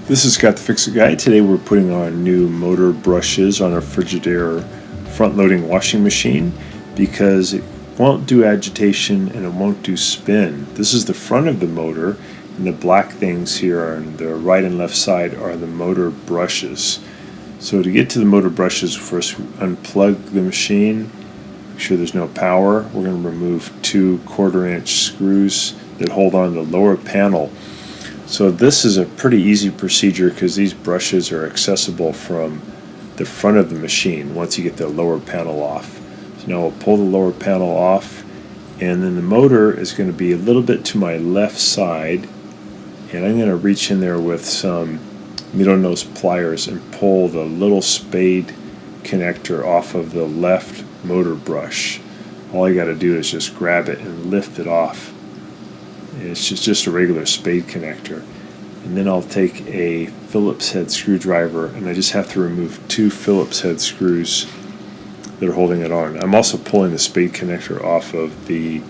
This is Scott the Fix-It Guy. Today we're putting on new motor brushes on our Fridgidaire front-loading washing machine because it won't do agitation and it won't do spin. This is the front of the motor, and the black things here on the right and left side are the motor brushes. So to get to the motor brushes, first unplug the machine, make sure there's no power. We're going to remove 2 1/4-inch screws that hold on the lower panel. So this is a pretty easy procedure because these brushes are accessible from the front of the machine once you get the lower panel off. So now we'll pull the lower panel off, and then the motor is going to be a little bit to my left side, and I'm going to reach in there with some needle nose pliers and pull the little spade connector off of the left motor brush. All you got to do is just grab it and lift it off. It's just a regular spade connector. And then I'll take a Phillips head screwdriver, and I just have to remove 2 Phillips head screws that are holding it on. I'm also pulling the spade connector off of the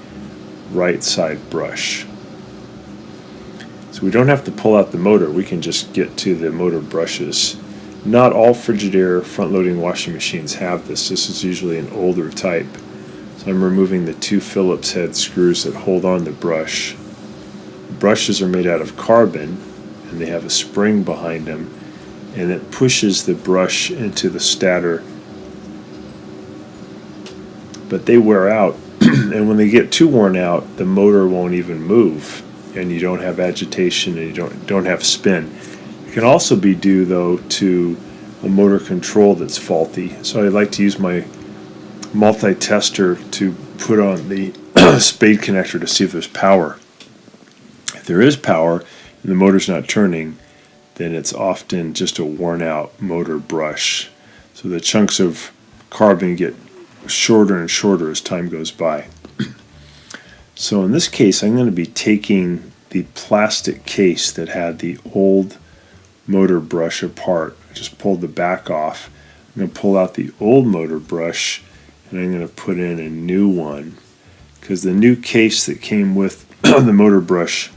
right side brush. So we don't have to pull out the motor, we can just get to the motor brushes. Not all Fridgidaire front-loading washing machines have this. This is usually an older type. So I'm removing the 2 Phillips head screws that hold on the brush. Brushes are made out of carbon, and they have a spring behind them, and it pushes the brush into the stator, but they wear out. And when they get too worn out, the motor won't even move, and you don't have agitation, and you don't have spin. It can also be due, though, to a motor control that's faulty. So I like to use my multi-tester to put on the spade connector to see if there's power. If there is power and the motor's not turning, then it's often just a worn out motor brush. So the chunks of carbon get shorter and shorter as time goes by. So in this case, I'm going to be taking the plastic case that had the old motor brush apart. I just pulled the back off. I'm going to pull out the old motor brush, and I'm going to put in a new one, because the new case that came with the motor brush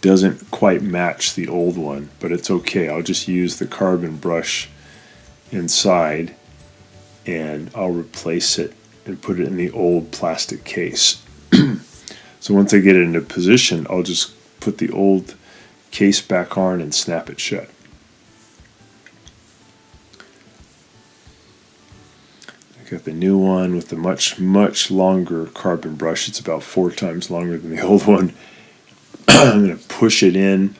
doesn't quite match the old one, but it's okay. I'll just use the carbon brush inside, and I'll replace it and put it in the old plastic case. So once I get it into position, I'll just put the old case back on and snap it shut. I got the new one with the much longer carbon brush. It's about 4 times longer than the old one. I'm going to push it in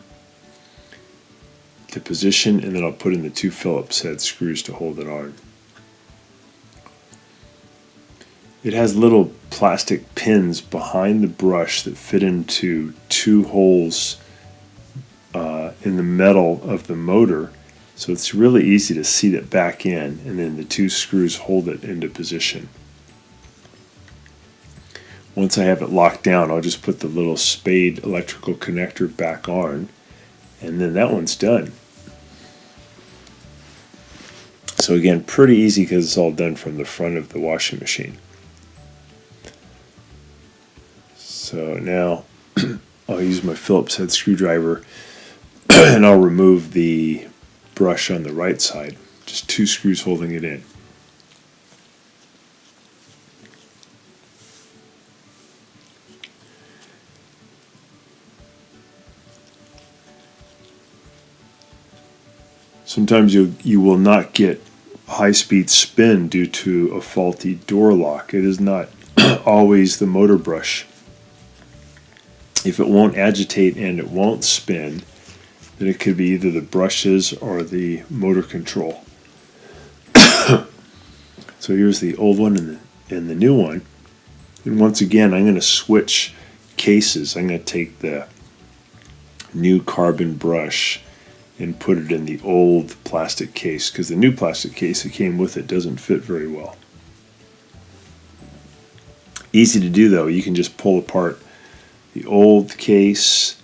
to position, and then I'll put in the 2 Phillips head screws to hold it on. It has little plastic pins behind the brush that fit into 2 holes in the metal of the motor, so it's really easy to seat it back in, and then the 2 screws hold it into position. Once I have it locked down, I'll just put the little spade electrical connector back on, and then that one's done. So again, pretty easy because it's all done from the front of the washing machine. So now I'll use my Phillips head screwdriver and I'll remove the brush on the right side. Just 2 screws holding it in. Sometimes you will not get high-speed spin due to a faulty door lock. It is not always the motor brush. If it won't agitate and it won't spin, then it could be either the brushes or the motor control. So here's the old one and the new one. And once again, I'm going to switch cases. I'm going to take the new carbon brush and put it in the old plastic case, because the new plastic case that came with it doesn't fit very well. Easy to do, though. You can just pull apart the old case,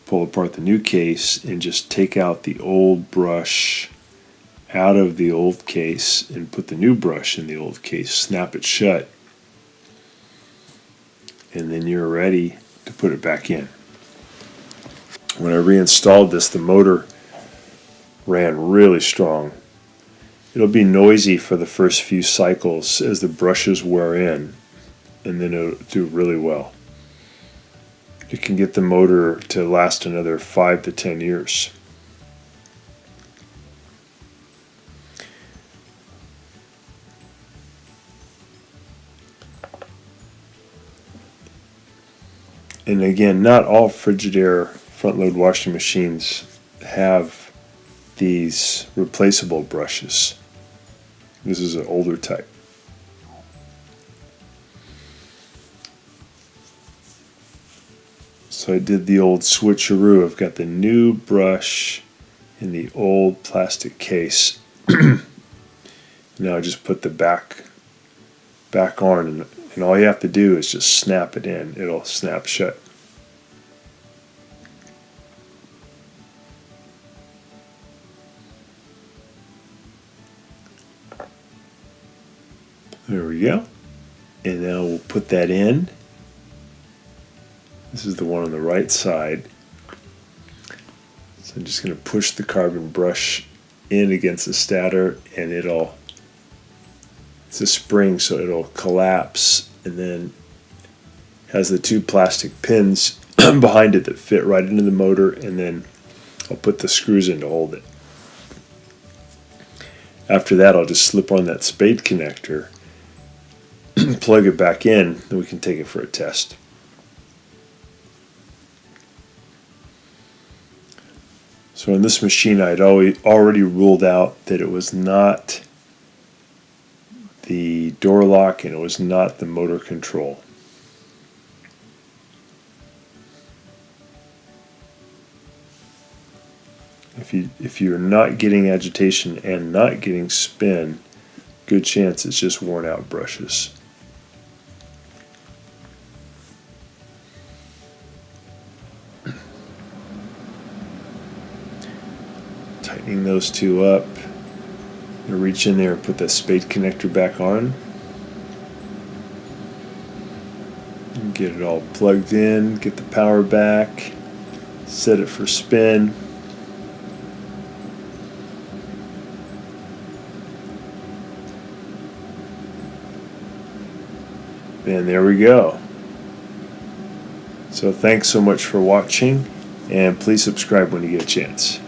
pull apart the new case, and just take out the old brush out of the old case and put the new brush in the old case, snap it shut, and then you're ready to put it back in. When I reinstalled this, the motor ran really strong. It'll be noisy for the first few cycles as the brushes wear in, and then it'll do really well. It can get the motor to last another 5 to 10 years. And again, not all Frigidaire front-load washing machines have these replaceable brushes. This is an older type. So I did the old switcheroo. I've got the new brush in the old plastic case. Now I just put the back on, and all you have to do is just snap it in. It'll snap shut. There we go. And now we'll put that in. This is the one on the right side. So I'm just going to push the carbon brush in against the stator, and it's a spring, so it'll collapse, and then has the two plastic pins behind it that fit right into the motor, and then I'll put the screws in to hold it. After that, I'll just slip on that spade connector, plug it back in, then we can take it for a test. So in this machine, I had already ruled out that it was not the door lock and it was not the motor control. If you're not getting agitation and not getting spin, good chance it's just worn out brushes. Tightening those two up. I'm going to reach in there and put that spade connector back on. And get it all plugged in, get the power back, set it for spin. And there we go. So thanks so much for watching, and please subscribe when you get a chance.